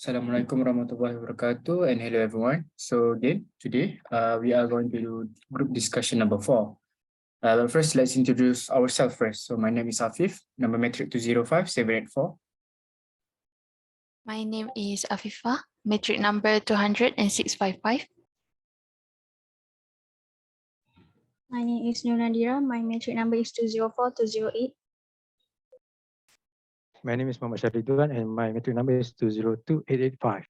Assalamualaikum warahmatullahi wabarakatuh, and hello everyone. So again, today we are going to do group discussion number 4. But first, let's introduce ourselves first. So my name is Afif, number metric 205784. My name is Afifa, metric number 20655. My name is Nur Nadira. My metric number is 204208. My name is Muhammad Syariduan and my metric number is 202885.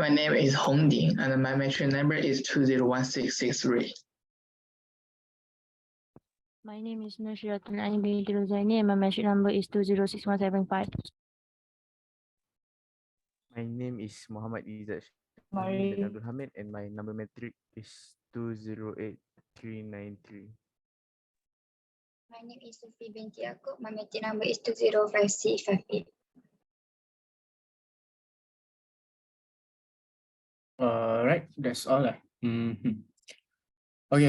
My name is Hong Ding and my metric number is 201663. My name is Nushratul Ain binti Ruzaini and my metric number is 206175. My name is Muhammad Izzat Mari. bin Abdul Hamid and my number metric is 208393. My name is Sufi binti Yaakob. My metric number is 205658. Right, that's all. Okay,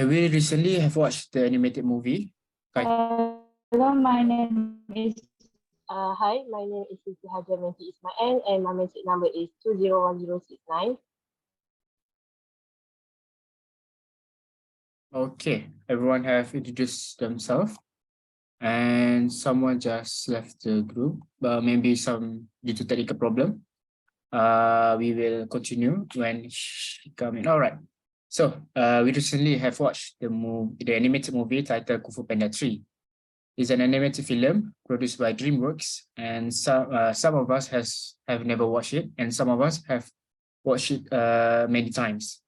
we recently have watched the animated movie. Hello, my name is hi, my name is Siti Hajar binti Ismail and my metric number is 201069. Okay, everyone have introduced themselves, and someone just left the group, but maybe some due to technical problem. We will continue when she come in. All right. So we recently have watched the animated movie titled Kung Fu Panda 3. It's an animated film produced by DreamWorks, and some of us have never watched it, and some of us have watched it many times.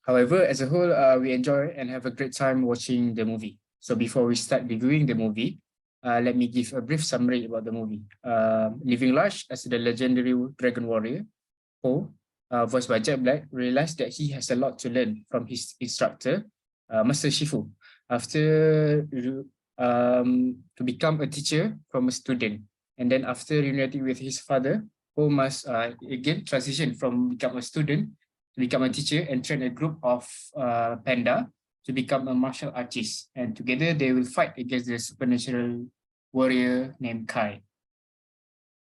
However, as a whole, we enjoy and have a great time watching the movie. So before we start reviewing the movie, let me give a brief summary about the movie. Living large as the legendary dragon warrior, Po, voiced by Jack Black, realized that he has a lot to learn from his instructor, Master Shifu, after to become a teacher from a student. And then after reuniting with his father, Po must again transition from become a student to become a teacher and train a group of panda to become a martial artist. And together they will fight against the supernatural warrior named Kai.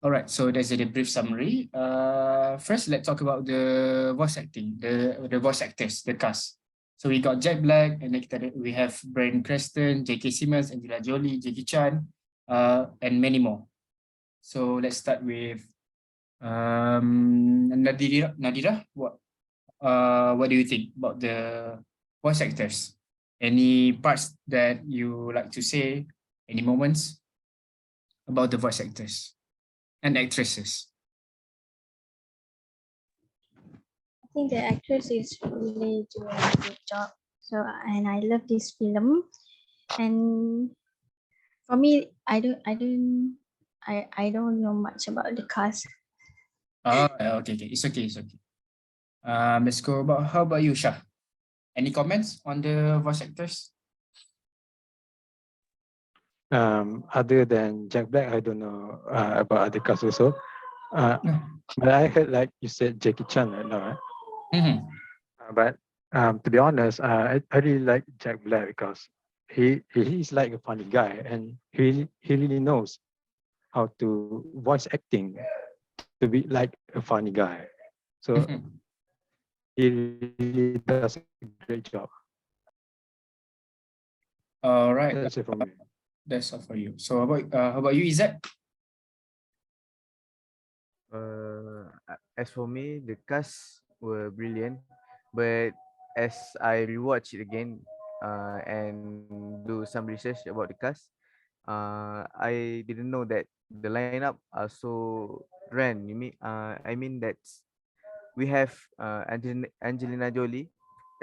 All right, so that's a brief summary. First, let's talk about the voice acting, the voice actors, the cast. So we got Jack Black, and we have Bryan Cranston, J.K. Simmons, Angela Jolie, Jackie Chan, and many more. So let's start with Nadira. Nadira, what do you think about the voice actors? Any parts that you like to say? Any moments about the voice actors and actresses? I think the actress is really doing a good job. So, and I love this film. And for me, I don't know much about the cast. Okay, it's okay. Let's go about, how about you, Shah? Any comments on the voice actors? Other than Jack Black, I don't know about other cast also. But I heard like you said Jackie Chan right now. Right? But to be honest, I really like Jack Black because he's like a funny guy and he really knows how to voice acting to be like a funny guy. So he really does a great job. All right. That's it for me. That's all for you. So how about you, Izzat? As for me, the cast were brilliant, but as I rewatch it again and do some research about the cast, I didn't know that the lineup are so grand. I mean that we have Angelina Jolie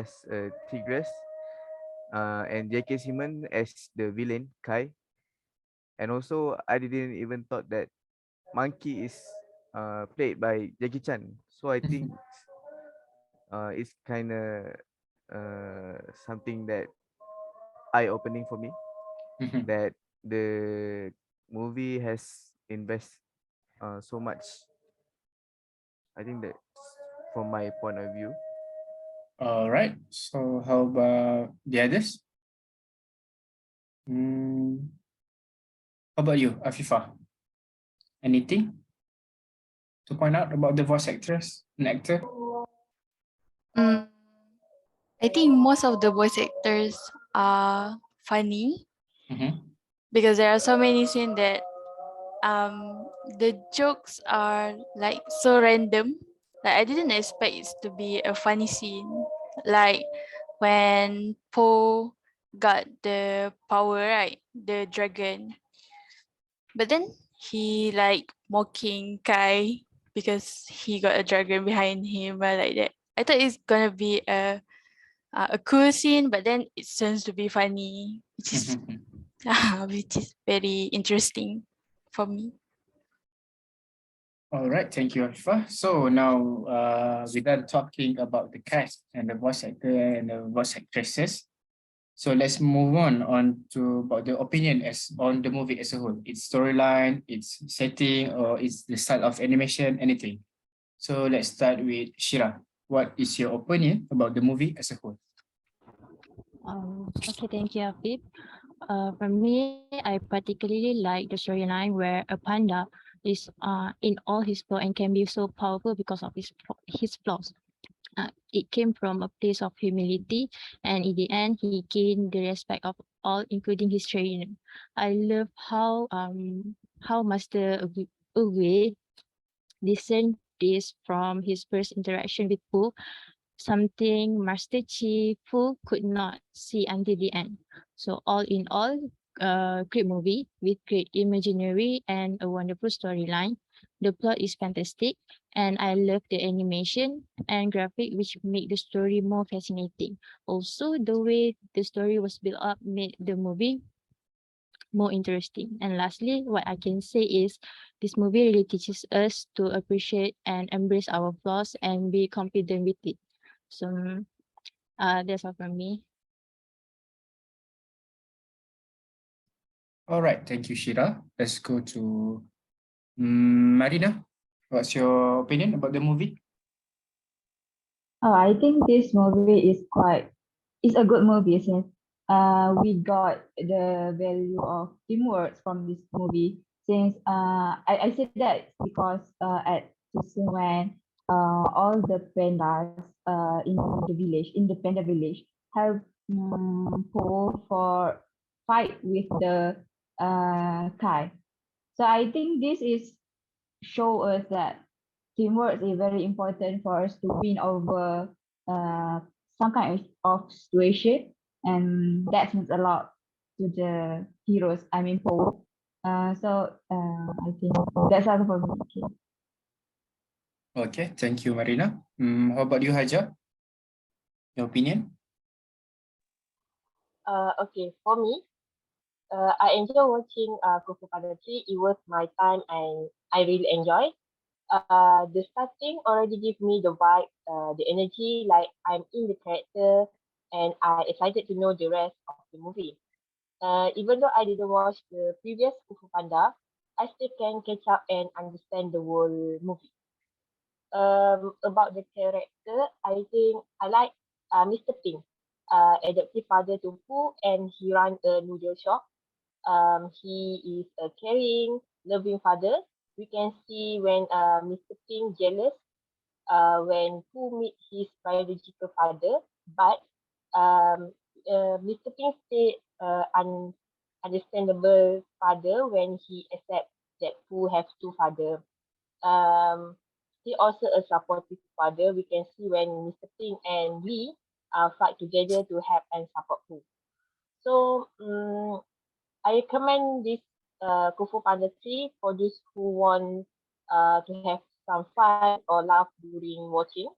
as a tigress, and J.K. Simmons as the villain Kai, and also I didn't even thought that Monkey is played by Jackie Chan. So I think it's kind of something that eye-opening for me. That the movie has invest so much. I think that's from my point of view. All right. So how about the others? How about you, Afifa? Anything? to point out about the voice actress and actor? Mm, I think most of the voice actors are funny Mhm. because there are so many scenes that the jokes are like so random. Like I didn't expect it to be a funny scene. Like when Poe got the power, right? The dragon. But then he like mocking Kai because he got a dragon behind him or like that. I thought it's gonna be a cool scene, but then it turns to be funny, which is very interesting for me. All right, thank you, Alfa. So now we're done talking about the cast and the voice actor and the voice actresses. So let's move on to about the opinion as on the movie as a whole. Its storyline, its setting, or its the style of animation, anything. So let's start with Shira. What is your opinion about the movie as a whole? Okay, thank you, Afif. For me, I particularly like the storyline where a panda is in all his flaws and can be so powerful because of his flaws. It came from a place of humility, and in the end, he gained the respect of all, including his trainer. I love how Master Uwe discerned this from his first interaction with Pooh, something Master Chi Fu could not see until the end. So all in all, great movie with great imaginary and a wonderful storyline. The plot is fantastic, and I love the animation and graphic, which make the story more fascinating. Also, the way the story was built up made the movie more interesting. And lastly, what I can say is this movie really teaches us to appreciate and embrace our flaws and be confident with it. So that's all from me. All right, thank you, Shira. Let's go to Marina. What's your opinion about the movie? I think this movie is it's a good movie since we got the value of teamwork from this movie. Since I say that because at the scene when all the pandas in the panda village have pull for fight with the Kai. So I think this is show us that teamwork is very important for us to win over some kind of situation, and that means a lot to the heroes. I mean, Paul. I think that's all for me. Okay. Okay, thank you, Marina. How about you, Haja? Your opinion? Okay, for me, I enjoy watching Kung Fu Panda 3. It was my time and I really enjoy. The starting already give me the vibe, the energy, like I'm in the character and I excited to know the rest of the movie. Even though I didn't watch the previous Kung Fu Panda, I still can catch up and understand the whole movie. About the character, I think I like Mr. Ping, adoptive father to Pooh, and he run a noodle shop. He is a caring, loving father. We can see when Mr. Ping jealous when Pooh meet his biological father, but um, Mr. Ping stay understandable father when he accept that Pooh have two father. Um, he also a supportive father. We can see when Mr. Ping and Lee fight together to help and support Pooh. So I recommend this Kung Fu Panda 3 for those who want to have some fun or laugh during watching.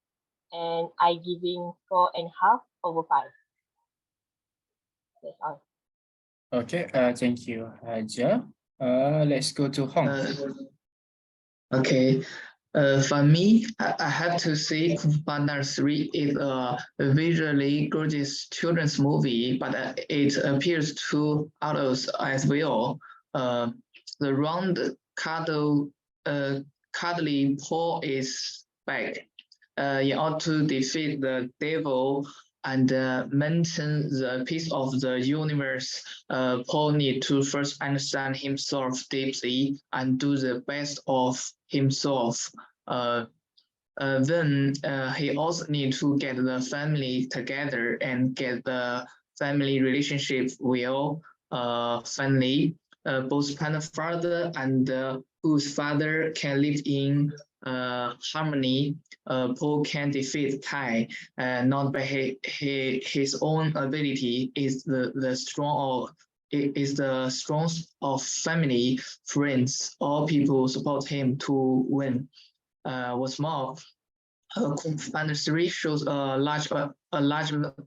And I giving 4.5/5. That's all. Okay, thank you, Haja. Let's go to Hong. Okay. For me, I have to say Kung Fu Panda 3 is a visually gorgeous children's movie, but it appeals to adults as well. The round cuddly Paul is back. In order to defeat the devil and maintain the peace of the universe, Paul needs to first understand himself deeply and do the best of himself. then he also need to get the family together and get the family relationship well, family, both Panda father and whose father can live in harmony. Paul can defeat Kai, not by his own ability. Is the strong is the strength of family, friends, all people support him to win. What's more, Kung Fu Panda 3 shows a large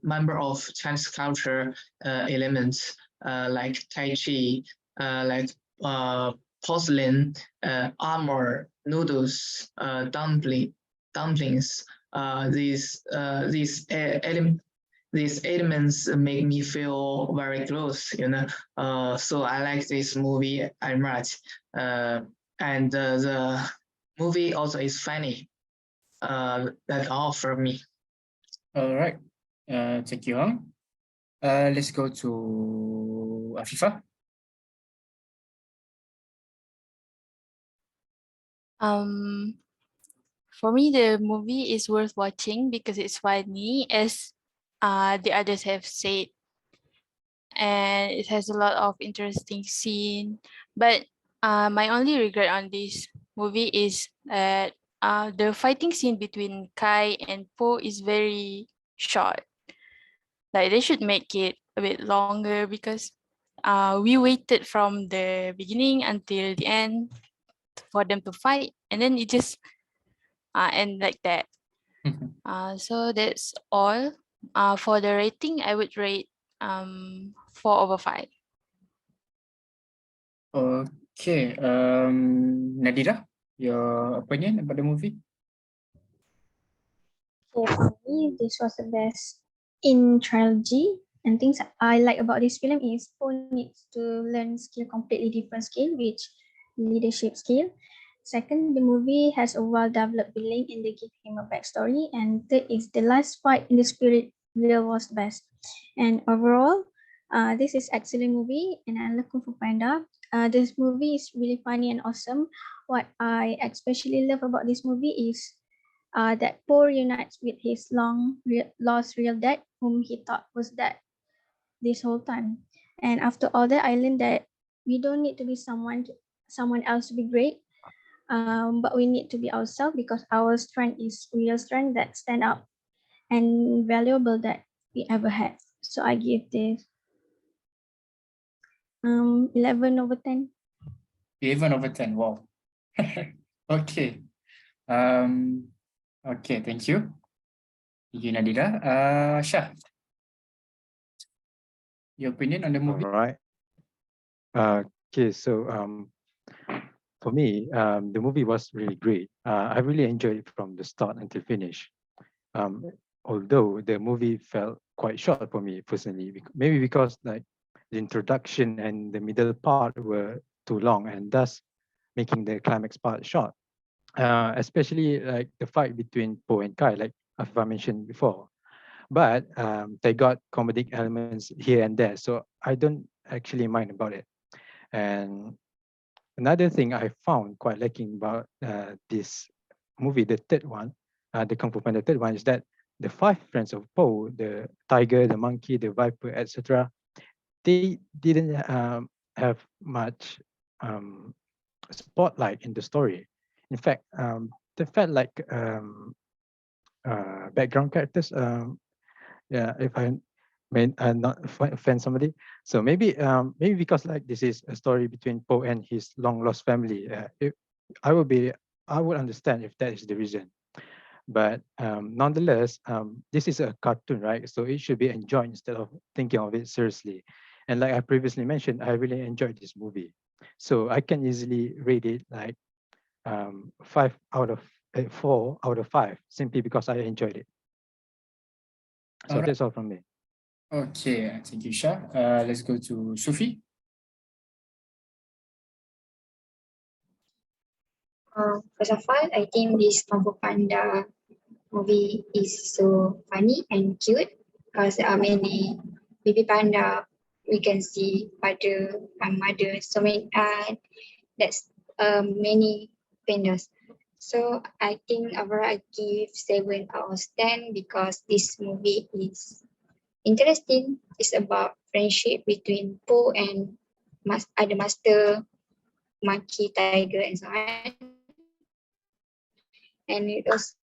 number of Chinese culture elements like Tai Chi, like porcelain, armor, noodles, dumplings. These elements make me feel very close, so I like this movie very much. And the movie also is funny. That's all from me. All right. Thank you, Hong. Let's go to Afifa. For me, the movie is worth watching because it's funny, as the others have said, and it has a lot of interesting scene. But my only regret on this movie is that the fighting scene between Kai and Po is very short. Like they should make it a bit longer because we waited from the beginning until the end for them to fight, and then it just end like that. So that's all. For the rating, I would rate 4/5. Okay. Nadira, your opinion about the movie? Okay, for me, this was the best in trilogy. And things I like about this film is Paul needs to learn skill, completely different skill, which leadership skill. Second, the movie has a well-developed villain and they give him a backstory. And third is the last fight in the spirit wheel was best. And overall, this is excellent movie and I love Kung Fu Panda. This movie is really funny and awesome. What I especially love about this movie is that Paul reunites with his lost real dad, whom he thought was dead this whole time. And after all that, I learned that we don't need to be someone else to be great, but we need to be ourselves because our strength is real strength that stand out and valuable that we ever had. So I give this 11/10. 11/10. Wow. Okay. Okay. Thank you. Thank you, Nadira. Shah, your opinion on the movie? All right. Okay, so for me, the movie was really great. I really enjoyed it from the start until finish. Although the movie felt quite short for me personally, maybe because like the introduction and the middle part were too long, and thus making the climax part short. Especially like the fight between Po and Kai, like I mentioned before. But they got comedic elements here and there, so I don't actually mind about it. And another thing I found quite lacking about this movie, the third one, the Kung Fu Panda third one, is that the five friends of Po, the tiger, the monkey, the viper, etc., they didn't have much spotlight in the story. In fact, they felt like background characters. Yeah, if I may not offend somebody. So maybe because like this is a story between Po and his long lost family. I would understand if that is the reason. But nonetheless, this is a cartoon, right? So it should be enjoyed instead of thinking of it seriously. And like I previously mentioned, I really enjoyed this movie. So I can easily rate it like 4/5, simply because I enjoyed it. So All right. that's all from me. Okay, thank you, Shah. Let's go to Sufi. First of all, I think this Kung Fu Panda movie is so funny and cute because there are many baby panda. We can see father and mother. So many, that's many pandas. So I think overall I give 7 out of 10 because this movie is interesting. It's about friendship between Po and other master, monkey, tiger, and so on. And it also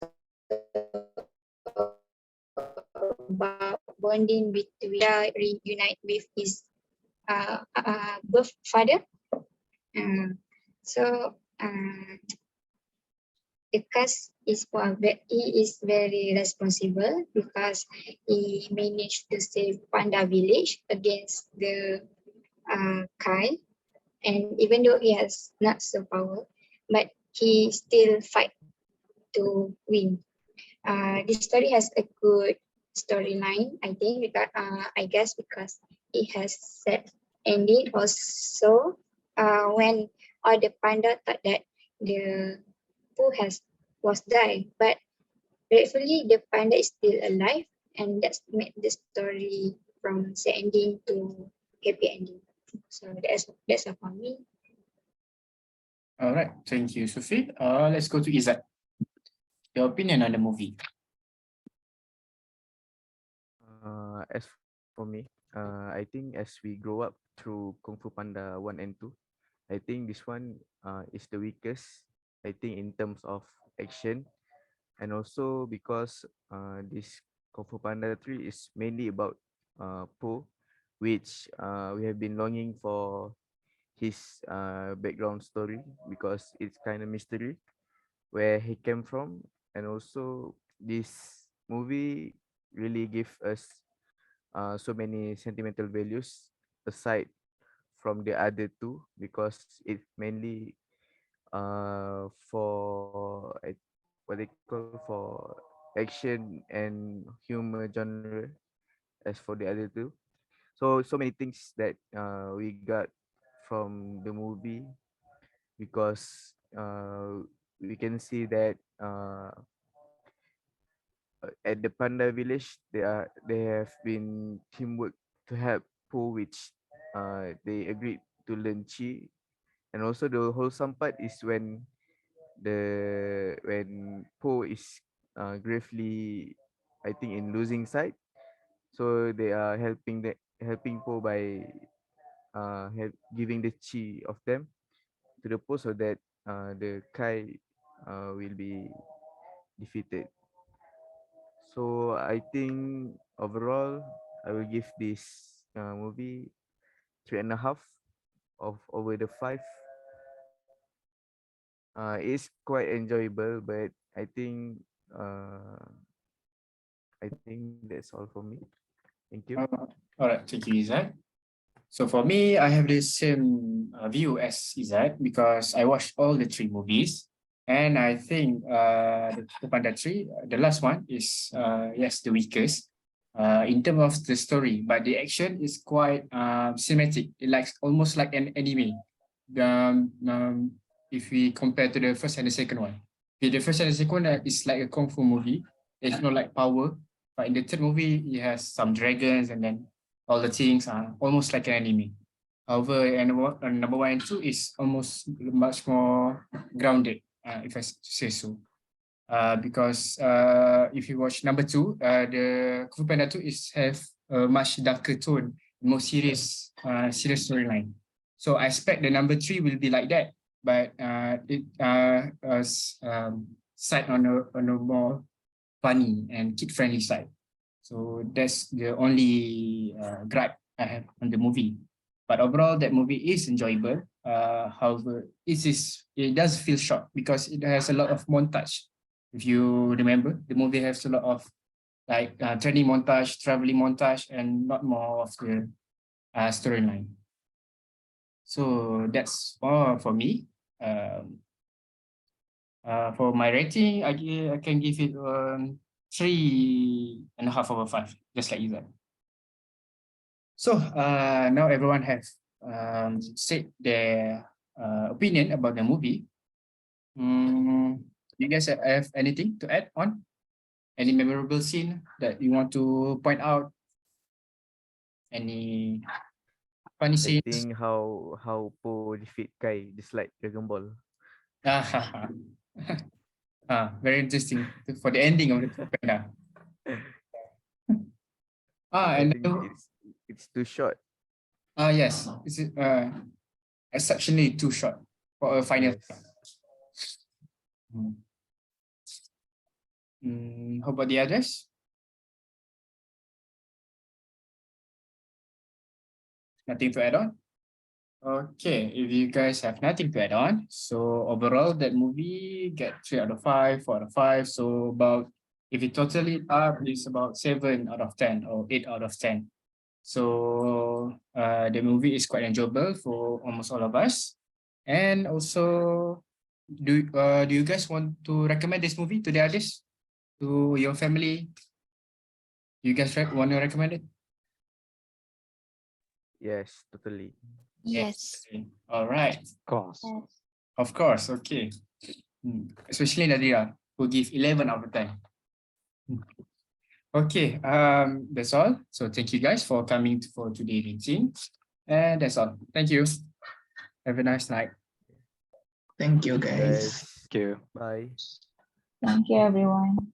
about bonding between reunite with his birth father. So the cast he is very responsible because he managed to save Panda Village against the Kai, and even though he has not so power, but he still fight to win. This story has a good storyline, I think, because I guess because it has set ending also when all the panda thought that the Pooh was died, but gratefully the panda is still alive, and that's made the story from sad ending to happy ending. So that's all for me. All right, thank you, Sophie. Let's go to Izzat. Your opinion on the movie. As for me, I think as we grow up through Kung Fu Panda 1 and 2, I think this one is the weakest, I think, in terms of action. And also because this Kung Fu Panda 3 is mainly about Po, which we have been longing for his background story because it's kind of mystery where he came from. And also this movie really give us so many sentimental values aside from the other two because it mainly for what they call for action and humor genre as for the other two. So many things that we got from the movie because we can see that at the Panda Village, they have been teamwork to help Po, which they agreed to learn Chi, and also the wholesome part is when Po is gravely, I think, in losing sight, so they are helping Po by giving the Chi of them to the Po so that the Kai will be defeated. So I think overall, I will give this movie 3.5 of over the 5. It's quite enjoyable, but uh, I think that's all for me. Thank you. All right, thank you, Izzat. So for me, I have the same view as Izzat because I watched all the 3 movies, and I think the Kung Fu Panda 3, the last one is yes, the weakest in terms of the story, but the action is quite cinematic. It likes almost like an anime. If we compare to the first and the second one, okay, the first and the second one is like a kung fu movie. It's not like power, but in the third movie, it has some dragons and then all the things are almost like an anime. However, and number 1 and 2 is almost much more grounded, if I say so. Because if you watch number 2, the Kung Fu Panda 2 is have a much darker tone, more serious storyline. So I expect the number 3 will be like that, but it side on a more funny and kid friendly side. So that's the only gripe I have on the movie. But overall, that movie is enjoyable. However, it does feel short because it has a lot of montage. If you remember, the movie has a lot of like training montage, traveling montage, and not more of the storyline. So that's all for me. For my rating, I can give it 3.5/5, just like you said. So now everyone has said their opinion about the movie. You guys have anything to add on? Any memorable scene that you want to point out? Any funny I scenes? think how Po defeat Kai just like Dragon Ball. Very interesting for the ending of the Panda. I And think it's too short. yes, it's exceptionally too short for a final. Yes. How about the others? Nothing to add on? Okay, if you guys have nothing to add on, so overall that movie get 3 out of 5, 4 out of 5. So about, if you total it up, it's about 7 out of 10 or 8 out of 10. So the movie is quite enjoyable for almost all of us. And also, do you guys want to recommend this movie to the others, to your family? You guys want to recommend it? Yes, totally. Yes. All right. Of course. Of course. Okay. Especially Nadira, who give 11 out of 10. Okay. That's all. So thank you guys for coming for today's meeting. And that's all. Thank you. Have a nice night. Thank you, guys. Thank you. Bye. Thank you, everyone.